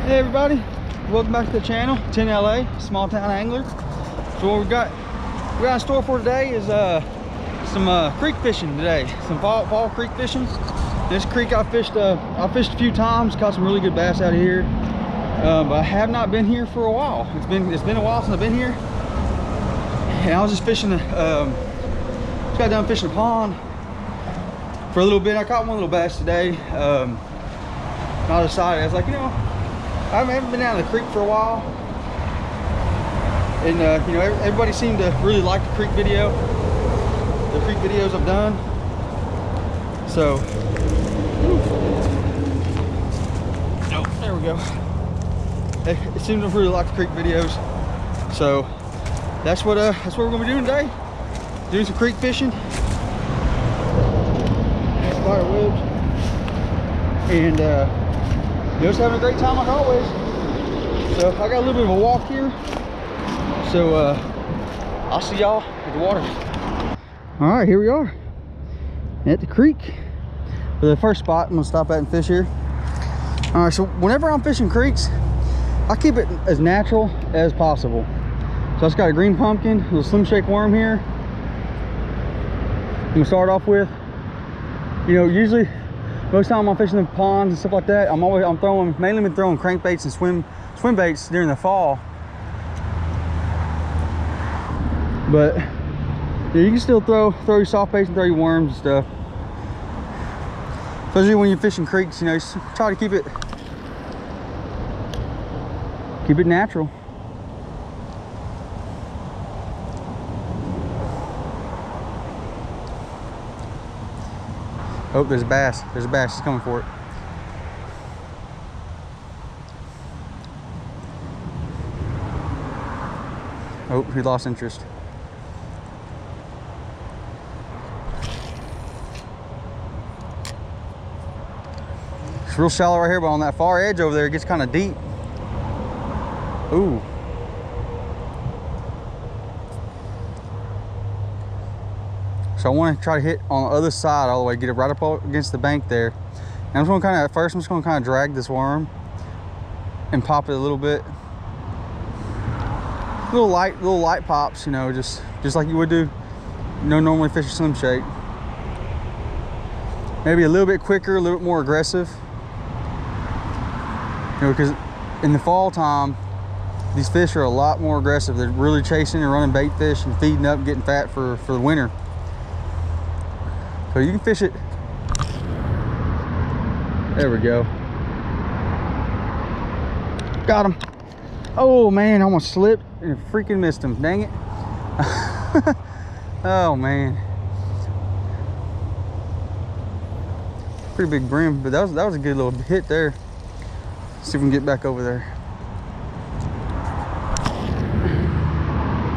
Hey everybody, welcome back to the channel. 10LA, small town angler. So what we got in store for today is some creek fishing today. Some fall creek fishing. This creek I fished a few times, caught some really good bass out of here. But I have not been here for a while. It's been a while since I've been here. And I was just fishing just got done fishing a pond for a little bit. I caught one little bass today. I decided, I was like, you know, I haven't been down to the creek for a while, and you know, everybody seemed to really like the creek videos I've done. So, oh, there we go. It seemed to really like the creek videos, so that's what we're gonna be doing today. Doing some creek fishing, fire webs, and just having a great time like always. So I got a little bit of a walk here, so I'll see y'all at the water. All right, here we are at the creek for the first spot I'm gonna stop at and fish here. All right, so whenever I'm fishing creeks, I keep it as natural as possible. So I just got a green pumpkin, a little Slim Shake worm here. I'm gonna start off with, you know, usually most time I'm fishing the ponds and stuff like that, I'm mainly been throwing crankbaits and swim baits during the fall. But yeah, you can still throw your soft baits and throw your worms and stuff. Especially when you're fishing creeks, you know, just try to keep it natural. Oh, there's a bass. There's a bass. He's coming for it. Oh, he lost interest. It's real shallow right here, but on that far edge over there, it gets kind of deep. Ooh. So I want to try to hit on the other side all the way, get it right up against the bank there. And I'm just going to at first I'm just going to kind of drag this worm and pop it a little bit. Little light pops, you know, just like you would do, you know, normally fish a Slim Shake. Maybe a little bit quicker, a little bit more aggressive. You know, because in the fall time, these fish are a lot more aggressive. They're really chasing and running bait fish and feeding up and getting fat for the winter. So you can fish it. There we go. Got him. Oh man, I almost slipped and freaking missed him. Dang it. Oh man. Pretty big brim, but that was a good little hit there. See if we can get back over there.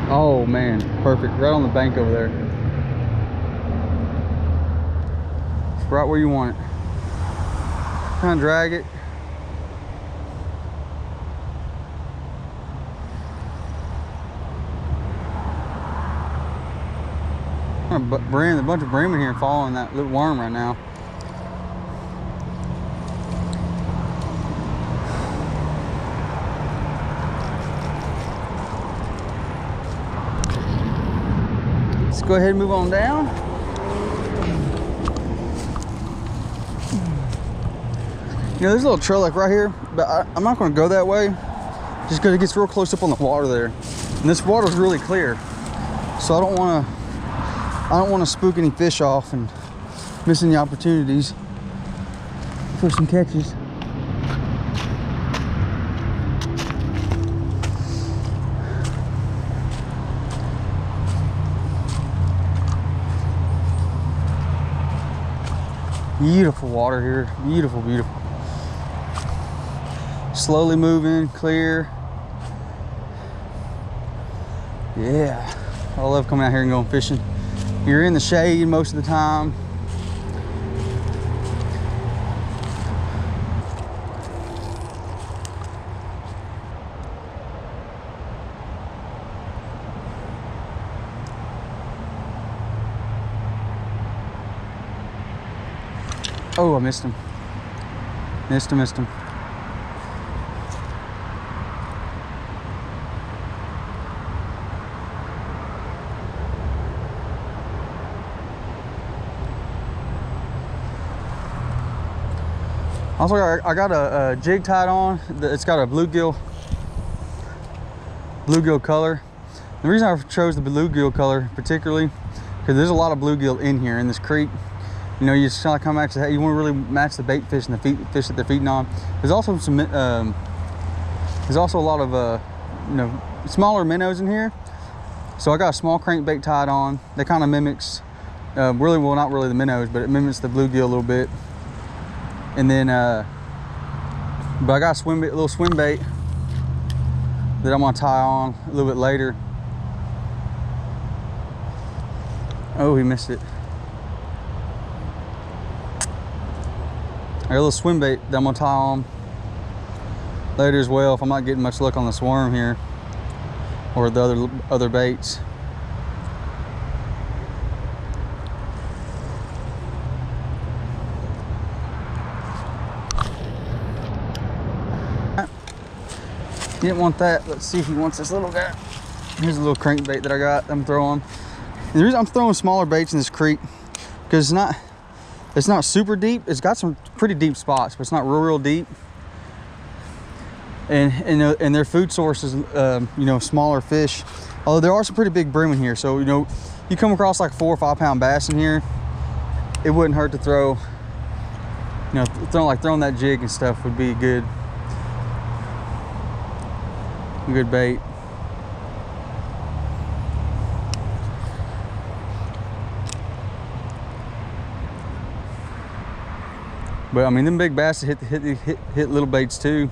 Oh man, perfect. Right on the bank over there. Right where you want it. Kind of drag it. A bunch of brim in here following that little worm right now. Let's go ahead and move on down. You know, there's a little trail like right here, but I'm not going to go that way just because it gets real close up on the water there. And this water is really clear, so I don't want to spook any fish off and miss any opportunities for some catches. Beautiful water here, beautiful, beautiful. Slowly moving, clear. Yeah, I love coming out here and going fishing. You're in the shade most of the time. Oh, I missed him. Missed him. Also, I got a jig tied on. It's got a bluegill color. The reason I chose the bluegill color particularly, because there's a lot of bluegill in here in this creek. You know, you just kind of come match the, you want to really match the bait fish and the fish that they're feeding on. There's also some, there's also a lot of, you know, smaller minnows in here. So I got a small crankbait tied on. That kind of mimics, really, well, not really the minnows, but it mimics the bluegill a little bit. And then, but I got a swim bait, a little swim bait that I'm gonna tie on a little bit later. Oh, he missed it. I got a little swim bait that I'm gonna tie on later as well if I'm not getting much luck on the swarm here or the other baits. Didn't want that. Let's see if he wants this little guy. Here's a little crankbait that I got. I'm throwing. And the reason I'm throwing smaller baits in this creek because it's not super deep. It's got some pretty deep spots, but it's not real deep. And their food source is, you know, smaller fish. Although there are some pretty big brim in here. So, you know, you come across like 4 or 5 pound bass in here, it wouldn't hurt to throw, you know, throwing that jig and stuff would be good bait. But I mean, them big bass hit little baits too.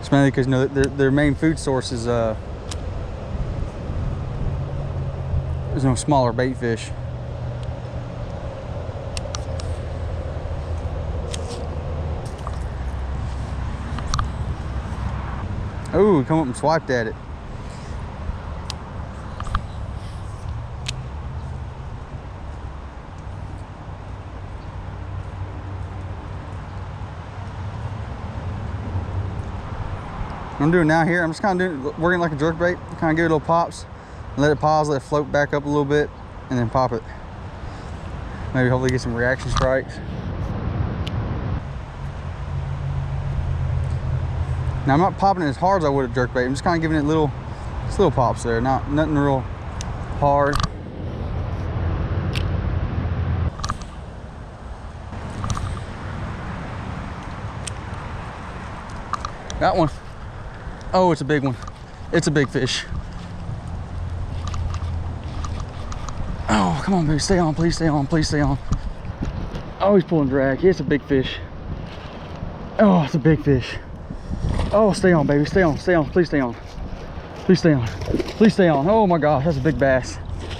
It's mainly because, you know, their main food source is you know, smaller bait fish. Oh, come up and swiped at it. What I'm doing now here, I'm just kind of working like a jerk bait, kind of give it little pops, and let it pause, let it float back up a little bit, and then pop it. Maybe hopefully get some reaction strikes. Now I'm not popping it as hard as I would a jerk bait. I'm just kind of giving it little pops there, nothing real hard. Got one. Oh, it's a big one. It's a big fish. Oh, come on, baby, stay on, please stay on, please stay on. Oh, he's pulling drag. It's a big fish. Oh, it's a big fish. Oh, stay on, baby, stay on, please stay on. Please stay on, please stay on. Oh my gosh, that's a big bass.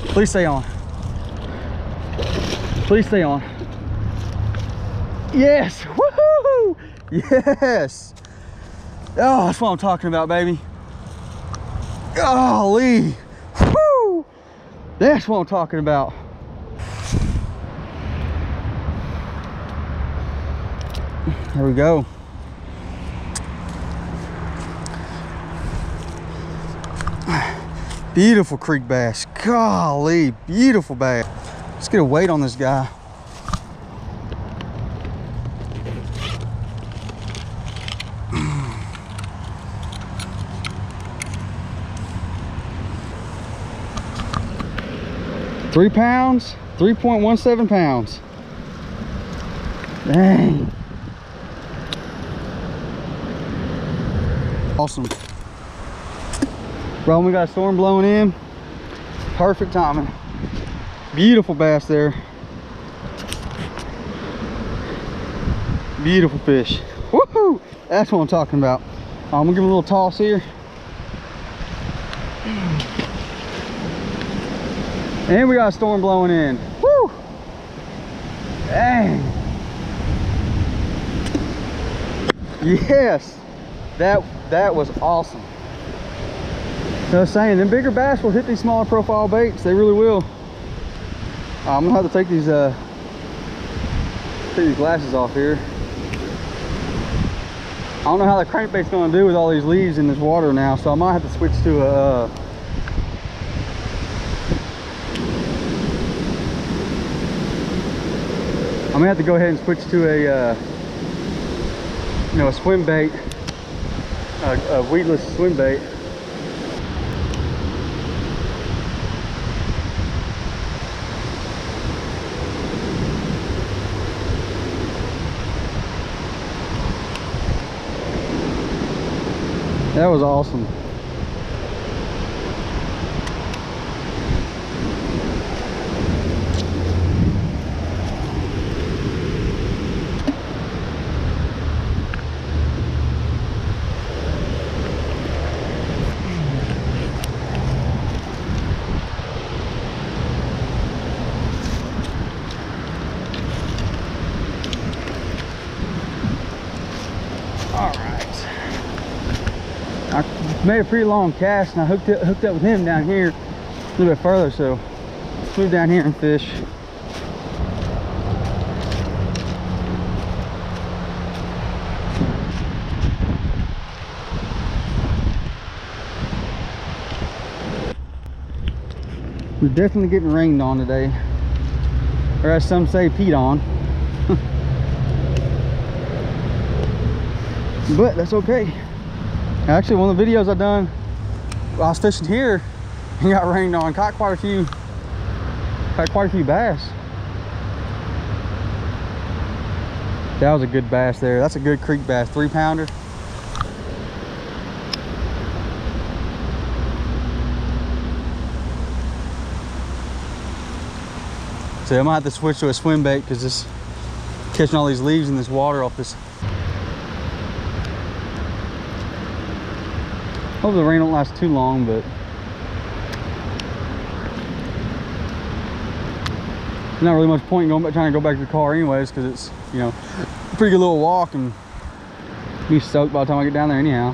Please stay on. Please stay on. Yes, woohoo! Yes. Oh, that's what I'm talking about, baby. Golly, woo! That's what I'm talking about. There we go. Beautiful creek bass. Golly, beautiful bass. Let's get a weight on this guy. Three pounds, 3.17 pounds. Dang. Awesome. Bro, we got a storm blowing in. Perfect timing. Beautiful bass there. Beautiful fish. Woohoo! That's what I'm talking about. I'm gonna give him a little toss here. And we got a storm blowing in. Woo! Dang. Yes. That was awesome. I was saying, them bigger bass will hit these smaller profile baits. They really will. I'm gonna have to take these glasses off here. I don't know how the crankbait's gonna do with all these leaves in this water now, so I might have to switch to a I gonna have to go ahead and switch to a you know, a swim bait, a weedless swim bait. That was awesome. I made a pretty long cast and I hooked up with him down here a little bit further, so let's move down here and fish. We're definitely getting rained on today, or as some say, peed on. But that's okay. Actually, one of the videos I done, I was fishing here and got rained on. Caught quite a few bass. That was a good bass there. That's a good creek bass, 3-pounder. So I might have to switch to a swim bait because this catching all these leaves in this water off this. Hope the rain don't last too long, but not really much point in trying to go back to the car anyways, because it's, you know, a pretty good little walk and be soaked by the time I get down there anyhow.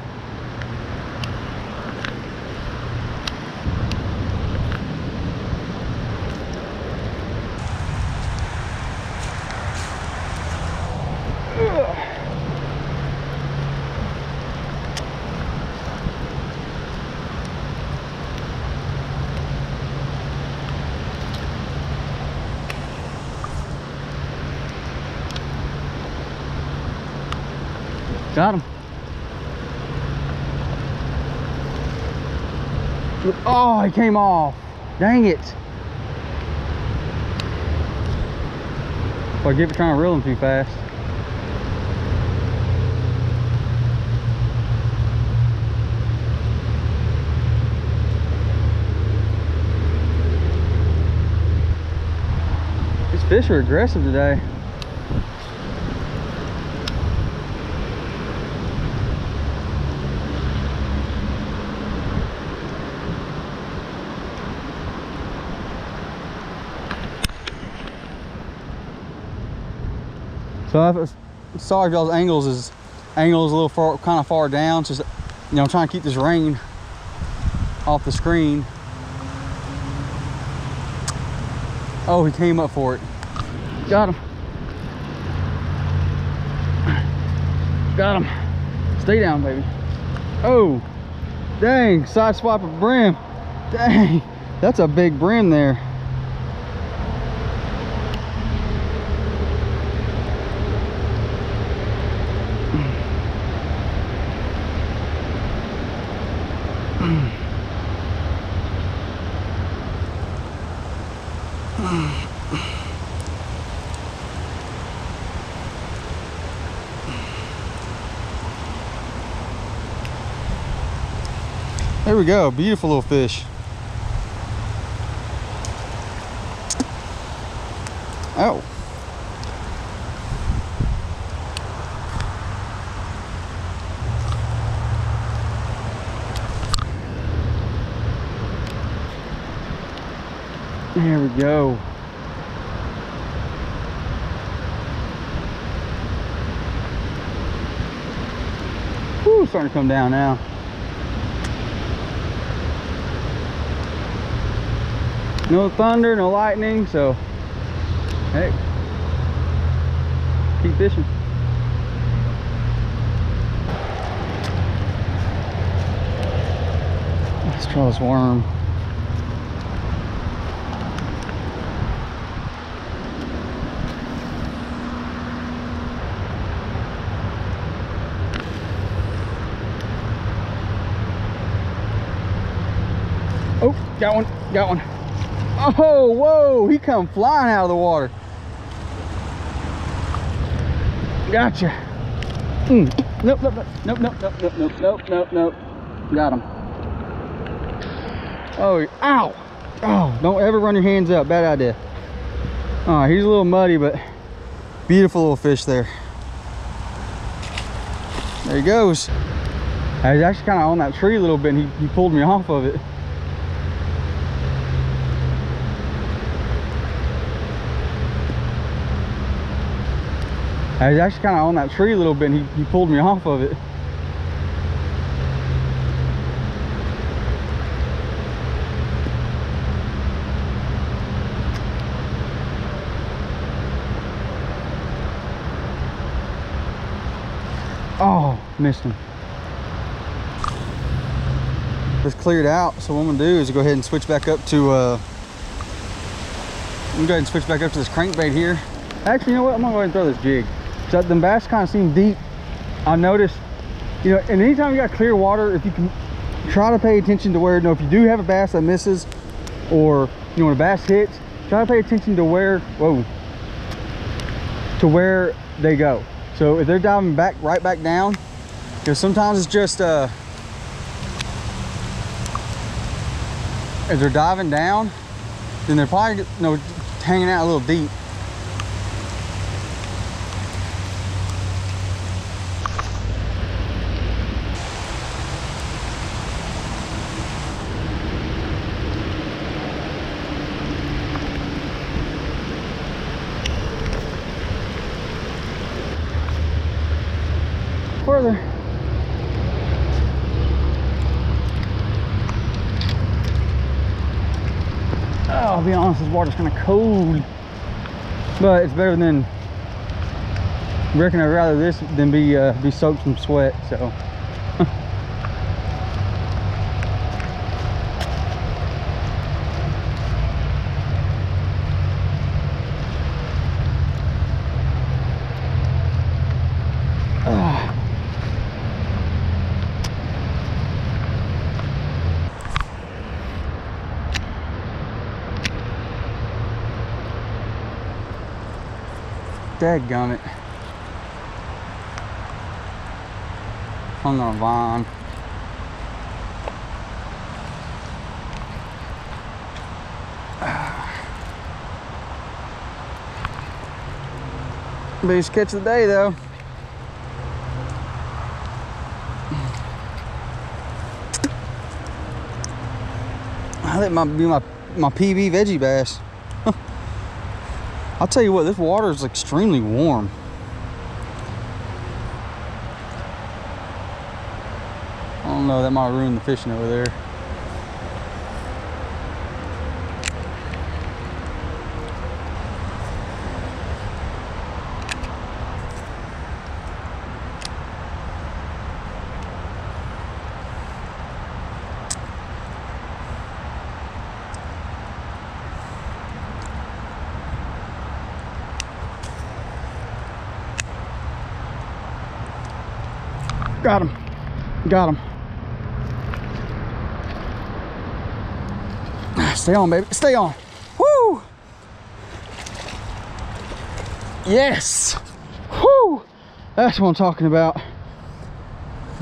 Got him. Oh, he came off. Dang it. If I get trying to reel him too fast. These fish are aggressive today. So I'm sorry if y'all's angle is a little far, kind of far down. Just, you know, I'm trying to keep this rain off the screen. Oh, he came up for it. Got him. Got him. Stay down, baby. Oh, dang! Side swipe a brim. Dang, that's a big brim there. There we go, beautiful little fish. Oh. There we go. Woo, starting to come down now. No thunder, no lightning, so hey, keep fishing. Let's try this worm. Oh, got one, got one. Oh, whoa, he come flying out of the water. Gotcha. Nope, nope, nope, nope, nope, nope, nope, nope, nope, nope. Got him. Oh, ow. Oh, don't ever run your hands up, bad idea. All right, he's a little muddy, but beautiful little fish there. There he goes. I was actually kind of on that tree a little bit, and he pulled me off of it. I was actually kind of on that tree a little bit, and he pulled me off of it. Oh, missed him. It's cleared out, so what I'm gonna do is go ahead and switch back up to I'm gonna go ahead and switch back up to this crankbait here. Actually, you know what? I'm gonna go ahead and throw this jig. So the bass kind of seem deep. I noticed, you know, and anytime you got clear water, if you can try to pay attention to where, you know, if you do have a bass that misses, or you know, when a bass hits, try to pay attention to where, whoa, to where they go. So if they're diving back, right back down, you know, sometimes it's just as they're diving down, then they're probably, you know, hanging out a little deep. Further. Oh, I'll be honest, this water's kind of cold, but it's better than, I reckon I'd rather this than be soaked from sweat, so. Dadgummit. Hung on a vine. Biggest catch of the day though. I think it might be my PB veggie bass. I'll tell you what, this water is extremely warm. I don't know, that might ruin the fishing over there. Got him. Got him. Stay on, baby. Stay on. Woo! Yes! Woo! That's what I'm talking about.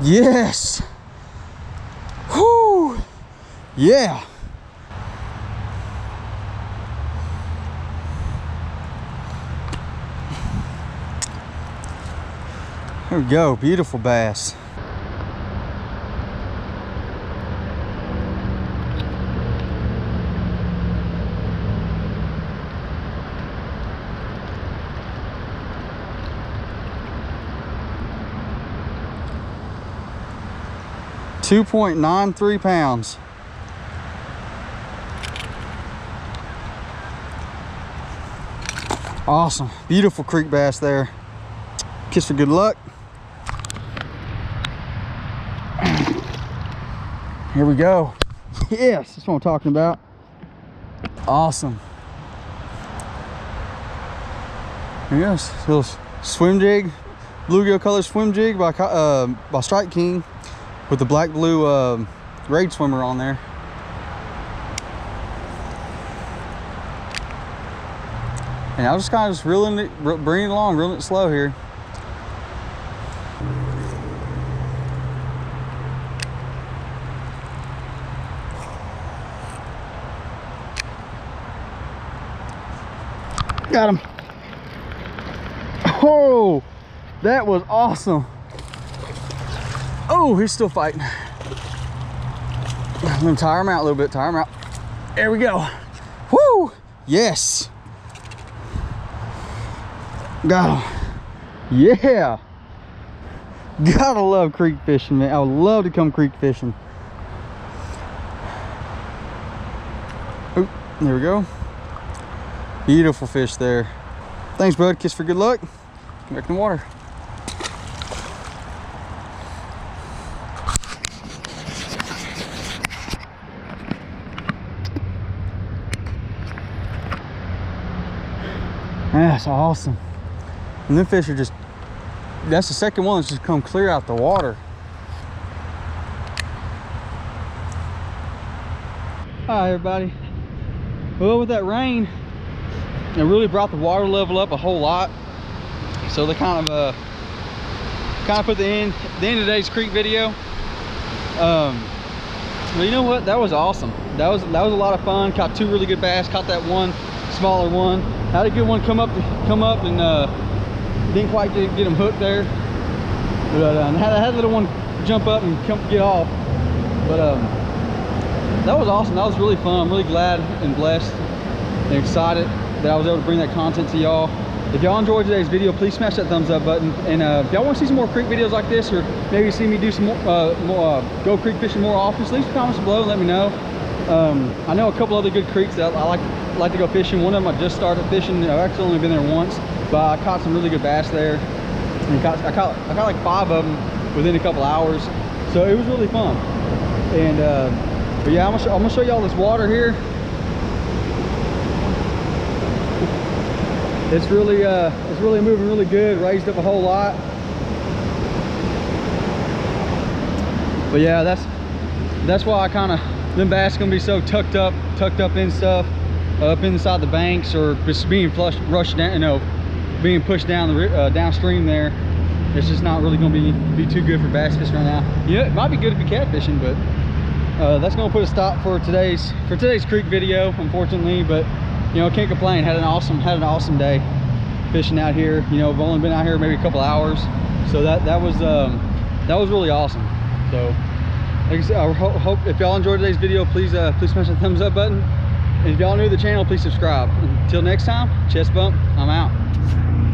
Yes! Woo! Yeah! There we go, beautiful bass. .93 pounds. Awesome, beautiful creek bass there. Kiss for good luck. Here we go. Yes, that's what I'm talking about. Awesome. There he goes. Little swim jig, bluegill color swim jig by Strike King with the black blue braid swimmer on there. And I was just kind of reeling it, bringing it along, reeling it slow here. Got him. Oh, that was awesome. Oh, he's still fighting. I'm gonna tire him out a little bit, tire him out. There we go. Woo, yes. Got him. Yeah. Gotta love creek fishing, man. I would love to come creek fishing. Oh, there we go. Beautiful fish there. Thanks, bud. Kiss for good luck. Come back in the water. That's awesome. And them fish are just, that's the second one that's just come clear out the water. Hi, everybody. Well, with that rain, it really brought the water level up a whole lot. So they kind of put the end of today's creek video. But you know what? That was awesome. That was a lot of fun. Caught two really good bass. Caught that one smaller one. Had a good one come up and didn't quite get them hooked there. But had a little one jump up and get off. But that was awesome. That was really fun. I'm really glad and blessed and excited that I was able to bring that content to y'all. If y'all enjoyed today's video, please smash that thumbs up button. And if y'all want to see some more creek videos like this, or maybe see me do some more go creek fishing more often, leave some comments below and let me know. I know a couple other good creeks that I like to go fishing. One of them I just started fishing. I've actually only been there once, but I caught some really good bass there. And I caught like 5 of them within a couple hours, so it was really fun. And but yeah, I'm gonna show y'all this water here. It's really moving really good, raised up a whole lot. But yeah, that's why I kind of, them bass gonna be so tucked up in stuff, up inside the banks, or just being rushed down, you know, being pushed down the downstream there. It's just not really gonna be too good for bass fishing right now. Yeah, it might be good if you're catfishing, but that's gonna put a stop for today's creek video, unfortunately. But you know, can't complain. Had an awesome day fishing out here. You know, I've only been out here maybe a couple hours, so that was really awesome. So like I said, I hope if y'all enjoyed today's video, please smash that thumbs up button. And if y'all new to the channel, please subscribe. Until next time, chest bump, I'm out.